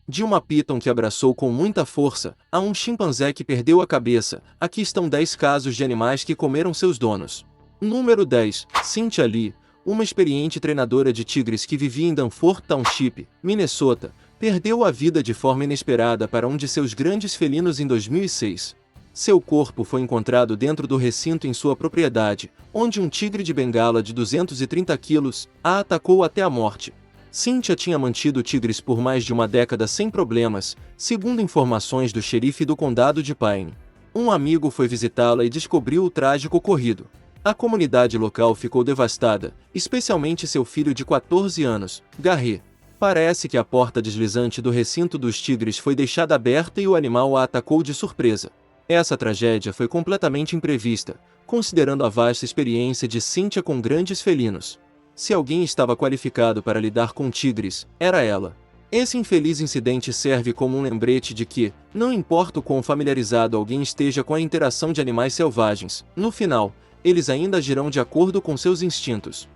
De uma Python que abraçou com muita força, a um chimpanzé que perdeu a cabeça, aqui estão 10 casos de animais que comeram seus donos. Número 10. Cynthia Lee, uma experiente treinadora de tigres que vivia em Danforth Township, Minnesota, perdeu a vida de forma inesperada para um de seus grandes felinos em 2006. Seu corpo foi encontrado dentro do recinto em sua propriedade, onde um tigre de Bengala de 230 quilos a atacou até a morte. Cynthia tinha mantido tigres por mais de uma década sem problemas, segundo informações do xerife do condado de Pine. Um amigo foi visitá-la e descobriu o trágico ocorrido. A comunidade local ficou devastada, especialmente seu filho de 14 anos, Garret. Parece que a porta deslizante do recinto dos tigres foi deixada aberta e o animal a atacou de surpresa. Essa tragédia foi completamente imprevista, considerando a vasta experiência de Cynthia com grandes felinos. Se alguém estava qualificado para lidar com tigres, era ela. Esse infeliz incidente serve como um lembrete de que, não importa o quão familiarizado alguém esteja com a interação de animais selvagens, no final, eles ainda agirão de acordo com seus instintos.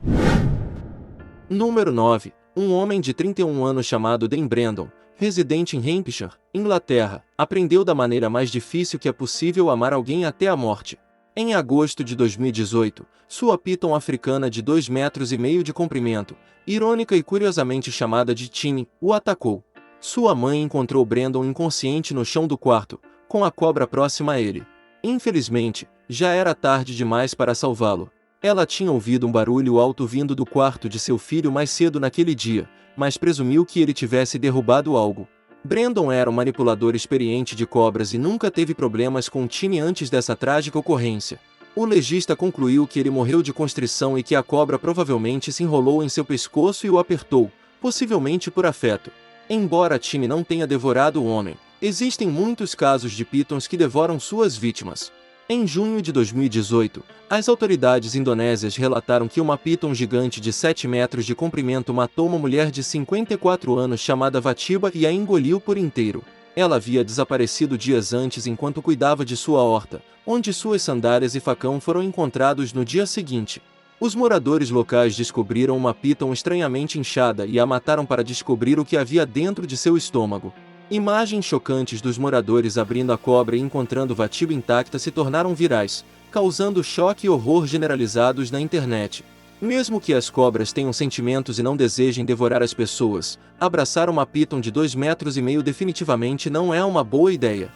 Número 9. Um homem de 31 anos chamado Dan Brandon, residente em Hampshire, Inglaterra, aprendeu da maneira mais difícil que é possível amar alguém até a morte. Em agosto de 2018, sua Python africana de 2,5 metros de comprimento, irônica e curiosamente chamada de Tini, o atacou. Sua mãe encontrou Brandon inconsciente no chão do quarto, com a cobra próxima a ele. Infelizmente, já era tarde demais para salvá-lo. Ela tinha ouvido um barulho alto vindo do quarto de seu filho mais cedo naquele dia, mas presumiu que ele tivesse derrubado algo. Brandon era um manipulador experiente de cobras e nunca teve problemas com Tini antes dessa trágica ocorrência. O legista concluiu que ele morreu de constrição e que a cobra provavelmente se enrolou em seu pescoço e o apertou, possivelmente por afeto. Embora Tini não tenha devorado o homem, existem muitos casos de pitons que devoram suas vítimas. Em junho de 2018, as autoridades indonésias relataram que uma piton gigante de 7 metros de comprimento matou uma mulher de 54 anos chamada Vatiba e a engoliu por inteiro. Ela havia desaparecido dias antes enquanto cuidava de sua horta, onde suas sandálias e facão foram encontrados no dia seguinte. Os moradores locais descobriram uma piton estranhamente inchada e a mataram para descobrir o que havia dentro de seu estômago. Imagens chocantes dos moradores abrindo a cobra e encontrando Vatiba intacta se tornaram virais, causando choque e horror generalizados na internet. Mesmo que as cobras tenham sentimentos e não desejem devorar as pessoas, abraçar uma piton de 2,5 metros definitivamente não é uma boa ideia.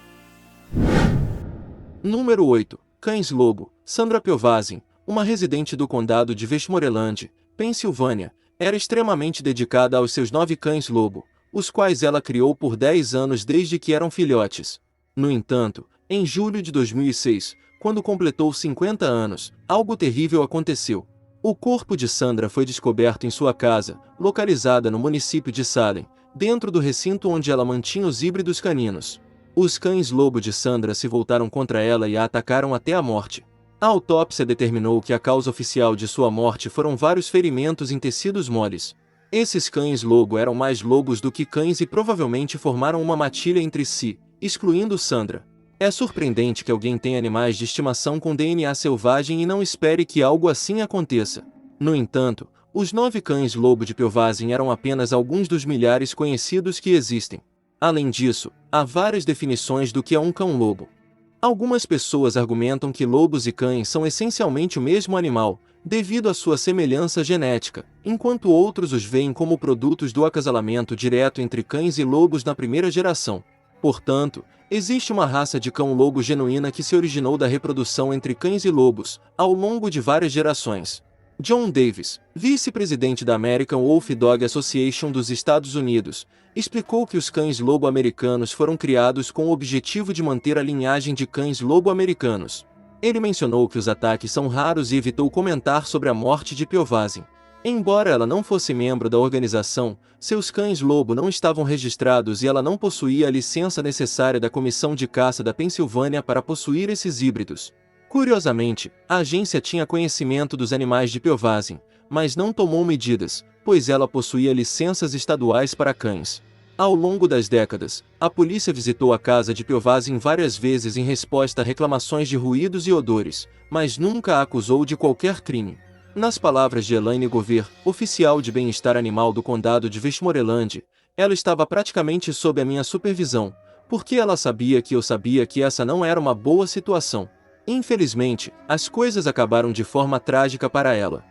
Número 8. Cães-lobo. Sandra Piovazin, uma residente do condado de Westmoreland, Pensilvânia, era extremamente dedicada aos seus 9 cães-lobo, os quais ela criou por 10 anos desde que eram filhotes. No entanto, em julho de 2006, quando completou 50 anos, algo terrível aconteceu. O corpo de Sandra foi descoberto em sua casa, localizada no município de Salem, dentro do recinto onde ela mantinha os híbridos caninos. Os cães-lobo de Sandra se voltaram contra ela e a atacaram até a morte. A autópsia determinou que a causa oficial de sua morte foram vários ferimentos em tecidos moles. Esses cães-lobo eram mais lobos do que cães e provavelmente formaram uma matilha entre si, excluindo Sandra. É surpreendente que alguém tenha animais de estimação com DNA selvagem e não espere que algo assim aconteça. No entanto, os 9 cães-lobo de Piovazin eram apenas alguns dos milhares conhecidos que existem. Além disso, há várias definições do que é um cão-lobo. Algumas pessoas argumentam que lobos e cães são essencialmente o mesmo animal, devido à sua semelhança genética, enquanto outros os veem como produtos do acasalamento direto entre cães e lobos na primeira geração. Portanto, existe uma raça de cão-lobo genuína que se originou da reprodução entre cães e lobos, ao longo de várias gerações. John Davis, vice-presidente da American Wolf Dog Association dos Estados Unidos, explicou que os cães-lobo americanos foram criados com o objetivo de manter a linhagem de cães-lobo americanos. Ele mencionou que os ataques são raros e evitou comentar sobre a morte de Piovazin. Embora ela não fosse membro da organização, seus cães-lobo não estavam registrados e ela não possuía a licença necessária da Comissão de Caça da Pensilvânia para possuir esses híbridos. Curiosamente, a agência tinha conhecimento dos animais de Piovazin, mas não tomou medidas, pois ela possuía licenças estaduais para cães. Ao longo das décadas, a polícia visitou a casa de Piovazin várias vezes em resposta a reclamações de ruídos e odores, mas nunca a acusou de qualquer crime. Nas palavras de Elaine Gover, oficial de bem-estar animal do condado de Westmoreland, ela estava praticamente sob a minha supervisão, porque ela sabia que eu sabia que essa não era uma boa situação. Infelizmente, as coisas acabaram de forma trágica para ela.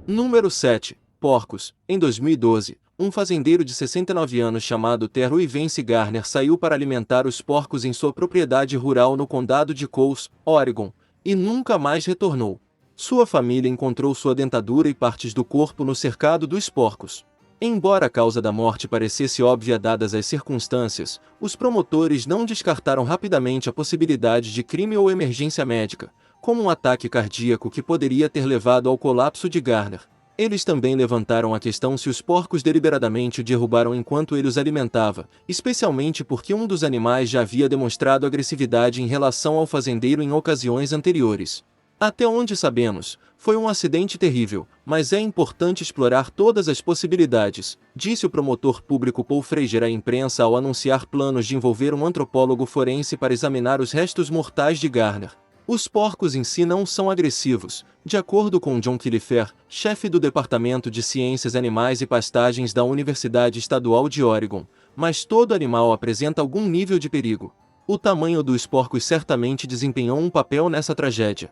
Número 7. Porcos. Em 2012, um fazendeiro de 69 anos chamado Terry Vance Garner saiu para alimentar os porcos em sua propriedade rural no condado de Coles, Oregon, e nunca mais retornou. Sua família encontrou sua dentadura e partes do corpo no cercado dos porcos. Embora a causa da morte parecesse óbvia dadas as circunstâncias, os promotores não descartaram rapidamente a possibilidade de crime ou emergência médica, como um ataque cardíaco que poderia ter levado ao colapso de Garner. Eles também levantaram a questão se os porcos deliberadamente o derrubaram enquanto ele os alimentava, especialmente porque um dos animais já havia demonstrado agressividade em relação ao fazendeiro em ocasiões anteriores. Até onde sabemos, foi um acidente terrível, mas é importante explorar todas as possibilidades, disse o promotor público Paul Frazier à imprensa ao anunciar planos de envolver um antropólogo forense para examinar os restos mortais de Garner. Os porcos em si não são agressivos, de acordo com John Kilifer, chefe do Departamento de Ciências Animais e Pastagens da Universidade Estadual de Oregon, mas todo animal apresenta algum nível de perigo. O tamanho dos porcos certamente desempenhou um papel nessa tragédia.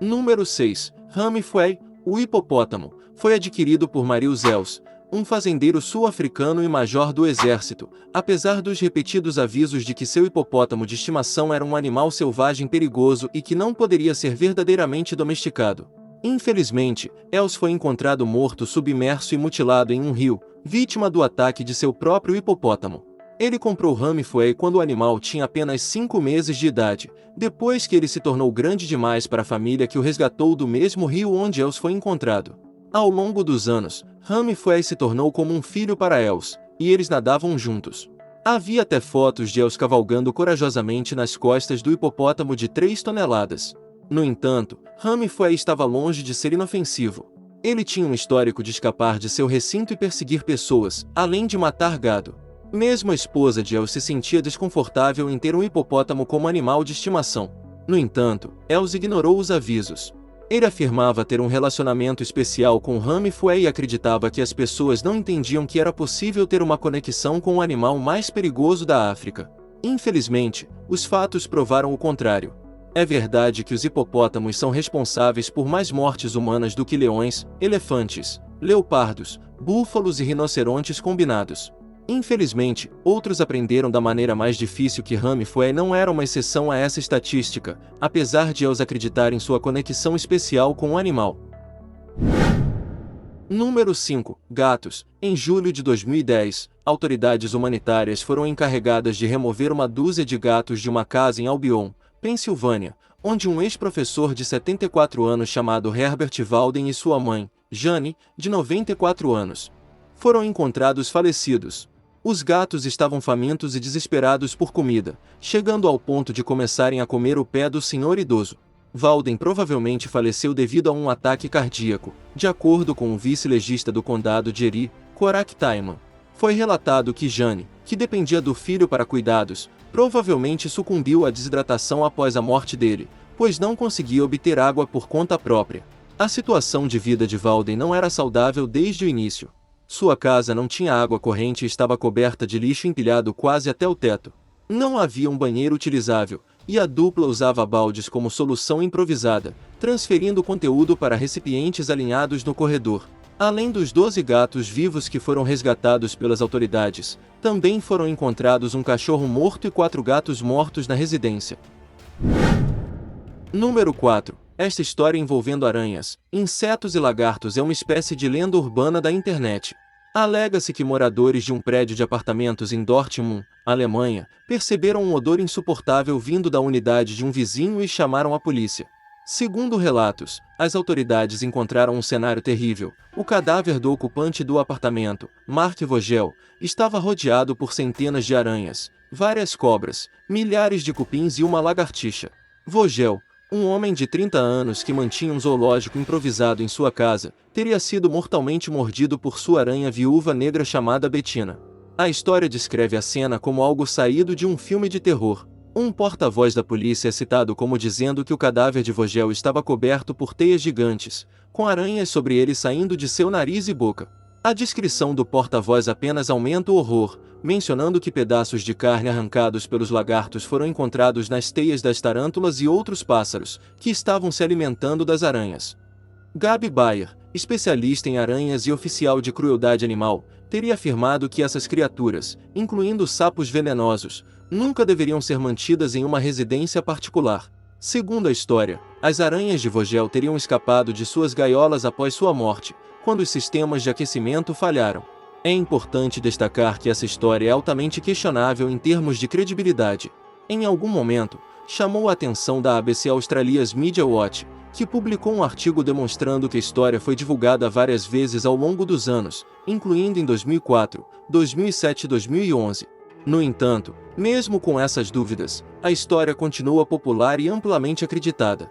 Número 6. Ramifuei, o hipopótamo, foi adquirido por Marius Zels, um fazendeiro sul-africano e major do exército, apesar dos repetidos avisos de que seu hipopótamo de estimação era um animal selvagem perigoso e que não poderia ser verdadeiramente domesticado. Infelizmente, Els foi encontrado morto submerso e mutilado em um rio, vítima do ataque de seu próprio hipopótamo. Ele comprou Ramifuei quando o animal tinha apenas 5 meses de idade, depois que ele se tornou grande demais para a família que o resgatou do mesmo rio onde Els foi encontrado. Ao longo dos anos, Ramifuei se tornou como um filho para Els, e eles nadavam juntos. Havia até fotos de Els cavalgando corajosamente nas costas do hipopótamo de 3 toneladas. No entanto, Ramifuei estava longe de ser inofensivo. Ele tinha um histórico de escapar de seu recinto e perseguir pessoas, além de matar gado. Mesmo a esposa de Els se sentia desconfortável em ter um hipopótamo como animal de estimação. No entanto, Els ignorou os avisos. Ele afirmava ter um relacionamento especial com Ramifuei e acreditava que as pessoas não entendiam que era possível ter uma conexão com o animal mais perigoso da África. Infelizmente, os fatos provaram o contrário. É verdade que os hipopótamos são responsáveis por mais mortes humanas do que leões, elefantes, leopardos, búfalos e rinocerontes combinados. Infelizmente, outros aprenderam da maneira mais difícil que Ramifuei não era uma exceção a essa estatística, apesar de eles acreditarem em sua conexão especial com o animal. Número 5. Gatos. Em julho de 2010, autoridades humanitárias foram encarregadas de remover uma dúzia de gatos de uma casa em Albion, Pensilvânia, onde um ex-professor de 74 anos chamado Herbert Walden e sua mãe, Jane, de 94 anos, foram encontrados falecidos. Os gatos estavam famintos e desesperados por comida, chegando ao ponto de começarem a comer o pé do senhor idoso. Walden provavelmente faleceu devido a um ataque cardíaco, de acordo com o vice-legista do condado de Erie, Korak Taiman. Foi relatado que Jane, que dependia do filho para cuidados, provavelmente sucumbiu à desidratação após a morte dele, pois não conseguia obter água por conta própria. A situação de vida de Walden não era saudável desde o início. Sua casa não tinha água corrente e estava coberta de lixo empilhado quase até o teto. Não havia um banheiro utilizável, e a dupla usava baldes como solução improvisada, transferindo conteúdo para recipientes alinhados no corredor. Além dos 12 gatos vivos que foram resgatados pelas autoridades, também foram encontrados um cachorro morto e 4 gatos mortos na residência. Número 4. Esta história envolvendo aranhas, insetos e lagartos é uma espécie de lenda urbana da internet. Alega-se que moradores de um prédio de apartamentos em Dortmund, Alemanha, perceberam um odor insuportável vindo da unidade de um vizinho e chamaram a polícia. Segundo relatos, as autoridades encontraram um cenário terrível. O cadáver do ocupante do apartamento, Mark Vogel, estava rodeado por centenas de aranhas, várias cobras, milhares de cupins e uma lagartixa. Vogel, um homem de 30 anos que mantinha um zoológico improvisado em sua casa, teria sido mortalmente mordido por sua aranha viúva negra chamada Bettina. A história descreve a cena como algo saído de um filme de terror. Um porta-voz da polícia é citado como dizendo que o cadáver de Vogel estava coberto por teias gigantes, com aranhas sobre ele saindo de seu nariz e boca. A descrição do porta-voz apenas aumenta o horror, mencionando que pedaços de carne arrancados pelos lagartos foram encontrados nas teias das tarântulas e outros pássaros, que estavam se alimentando das aranhas. Gabi Bayer, especialista em aranhas e oficial de crueldade animal, teria afirmado que essas criaturas, incluindo sapos venenosos, nunca deveriam ser mantidas em uma residência particular. Segundo a história, as aranhas de Vogel teriam escapado de suas gaiolas após sua morte, quando os sistemas de aquecimento falharam. É importante destacar que essa história é altamente questionável em termos de credibilidade. Em algum momento, chamou a atenção da ABC Australia's Media Watch, que publicou um artigo demonstrando que a história foi divulgada várias vezes ao longo dos anos, incluindo em 2004, 2007 e 2011. No entanto, mesmo com essas dúvidas, a história continua popular e amplamente acreditada.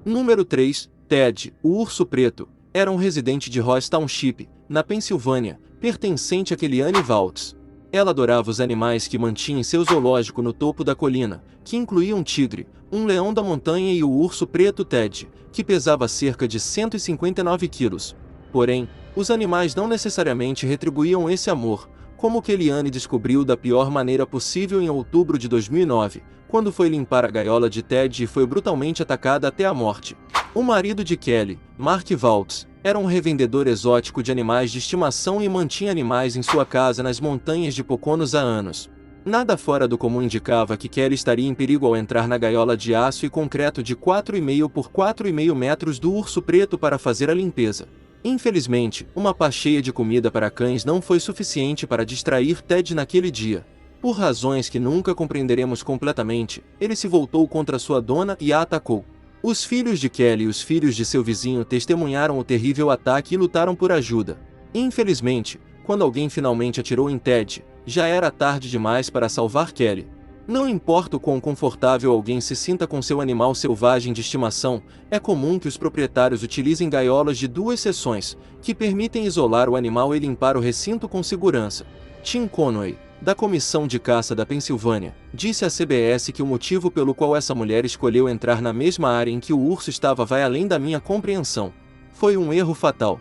Número 3. Ted, o urso preto, era um residente de Ross Township, na Pensilvânia, pertencente a Kellyanne Waltz. Ela adorava os animais que mantinha em seu zoológico no topo da colina, que incluía um tigre, um leão da montanha e o urso preto Ted, que pesava cerca de 159 quilos. Porém, os animais não necessariamente retribuíam esse amor, como Kellyanne descobriu da pior maneira possível em outubro de 2009, quando foi limpar a gaiola de Ted e foi brutalmente atacada até a morte. O marido de Kelly, Mark Waltz, era um revendedor exótico de animais de estimação e mantinha animais em sua casa nas montanhas de Poconos há anos. Nada fora do comum indicava que Kelly estaria em perigo ao entrar na gaiola de aço e concreto de 4,5 por 4,5 metros do urso preto para fazer a limpeza. Infelizmente, uma pá cheia de comida para cães não foi suficiente para distrair Ted naquele dia. Por razões que nunca compreenderemos completamente, ele se voltou contra sua dona e a atacou. Os filhos de Kelly e os filhos de seu vizinho testemunharam o terrível ataque e lutaram por ajuda. Infelizmente, quando alguém finalmente atirou em Ted, já era tarde demais para salvar Kelly. Não importa o quão confortável alguém se sinta com seu animal selvagem de estimação, é comum que os proprietários utilizem gaiolas de duas seções, que permitem isolar o animal e limpar o recinto com segurança. Tim Conway, da Comissão de Caça da Pensilvânia, disse à CBS que o motivo pelo qual essa mulher escolheu entrar na mesma área em que o urso estava vai além da minha compreensão. Foi um erro fatal.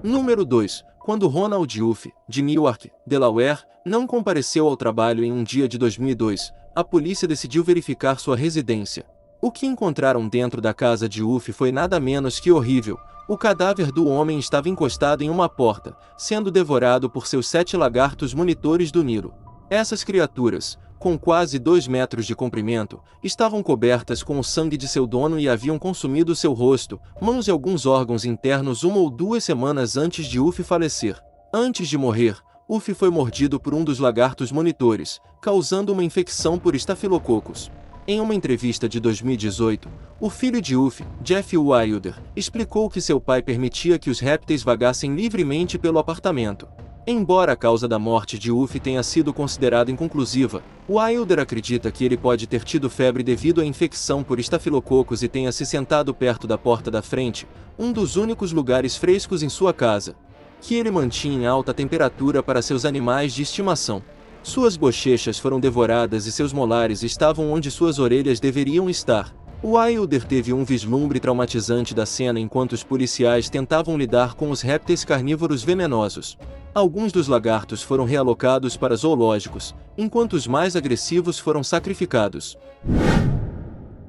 Número 2. Quando Ronald Uff, de Newark, Delaware, não compareceu ao trabalho em um dia de 2002, a polícia decidiu verificar sua residência. O que encontraram dentro da casa de Uff foi nada menos que horrível. O cadáver do homem estava encostado em uma porta, sendo devorado por seus 7 lagartos monitores do Nilo. Essas criaturas, com quase 2 metros de comprimento, estavam cobertas com o sangue de seu dono e haviam consumido seu rosto, mãos e alguns órgãos internos 1 ou 2 semanas antes de Uff falecer. Antes de morrer, Uff foi mordido por um dos lagartos monitores, causando uma infecção por estafilococos. Em uma entrevista de 2018, o filho de Uff, Jeff Wilder, explicou que seu pai permitia que os répteis vagassem livremente pelo apartamento. Embora a causa da morte de Uff tenha sido considerada inconclusiva, Wilder acredita que ele pode ter tido febre devido à infecção por estafilococos e tenha se sentado perto da porta da frente, um dos únicos lugares frescos em sua casa, que ele mantinha em alta temperatura para seus animais de estimação. Suas bochechas foram devoradas e seus molares estavam onde suas orelhas deveriam estar. Wilder teve um vislumbre traumatizante da cena enquanto os policiais tentavam lidar com os répteis carnívoros venenosos. Alguns dos lagartos foram realocados para zoológicos, enquanto os mais agressivos foram sacrificados.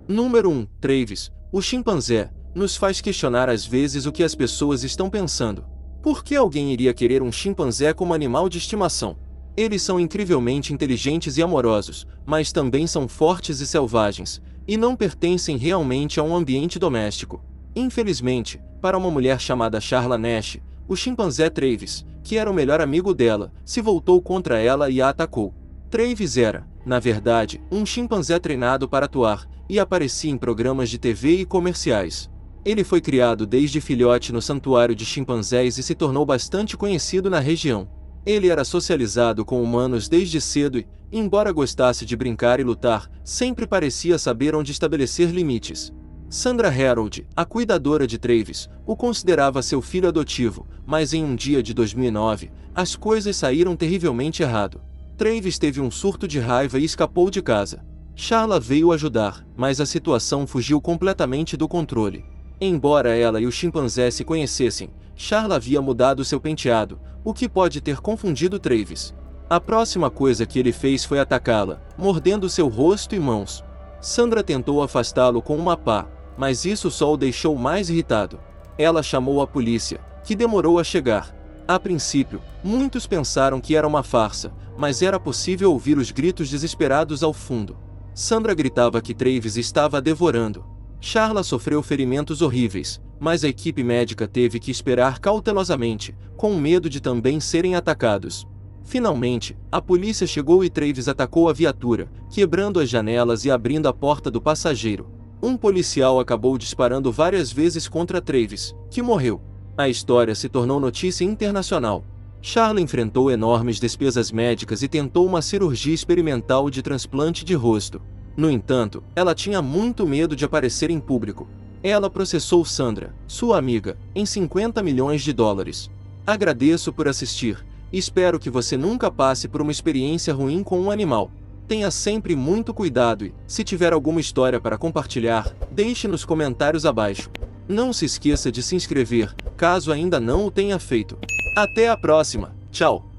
Número 1. Travis, o chimpanzé, nos faz questionar às vezes o que as pessoas estão pensando. Por que alguém iria querer um chimpanzé como animal de estimação? Eles são incrivelmente inteligentes e amorosos, mas também são fortes e selvagens, e não pertencem realmente a um ambiente doméstico. Infelizmente, para uma mulher chamada Charla Nash, o chimpanzé Travis, que era o melhor amigo dela, se voltou contra ela e a atacou. Travis era, na verdade, um chimpanzé treinado para atuar, e aparecia em programas de TV e comerciais. Ele foi criado desde filhote no santuário de chimpanzés e se tornou bastante conhecido na região. Ele era socializado com humanos desde cedo e, embora gostasse de brincar e lutar, sempre parecia saber onde estabelecer limites. Sandra Harold, a cuidadora de Travis, o considerava seu filho adotivo, mas em um dia de 2009, as coisas saíram terrivelmente errado. Travis teve um surto de raiva e escapou de casa. Charla veio ajudar, mas a situação fugiu completamente do controle. Embora ela e o chimpanzé se conhecessem, Charla havia mudado seu penteado, o que pode ter confundido Travis. A próxima coisa que ele fez foi atacá-la, mordendo seu rosto e mãos. Sandra tentou afastá-lo com uma pá, mas isso só o deixou mais irritado. Ela chamou a polícia, que demorou a chegar. A princípio, muitos pensaram que era uma farsa, mas era possível ouvir os gritos desesperados ao fundo. Sandra gritava que Travis estava a devorando. Charla sofreu ferimentos horríveis, mas a equipe médica teve que esperar cautelosamente, com medo de também serem atacados. Finalmente, a polícia chegou e Travis atacou a viatura, quebrando as janelas e abrindo a porta do passageiro. Um policial acabou disparando várias vezes contra Travis, que morreu. A história se tornou notícia internacional. Charla enfrentou enormes despesas médicas e tentou uma cirurgia experimental de transplante de rosto. No entanto, ela tinha muito medo de aparecer em público. Ela processou Sandra, sua amiga, em 50 milhões de dólares. Agradeço por assistir. Espero que você nunca passe por uma experiência ruim com um animal. Tenha sempre muito cuidado e, se tiver alguma história para compartilhar, deixe nos comentários abaixo. Não se esqueça de se inscrever, caso ainda não o tenha feito. Até a próxima, tchau!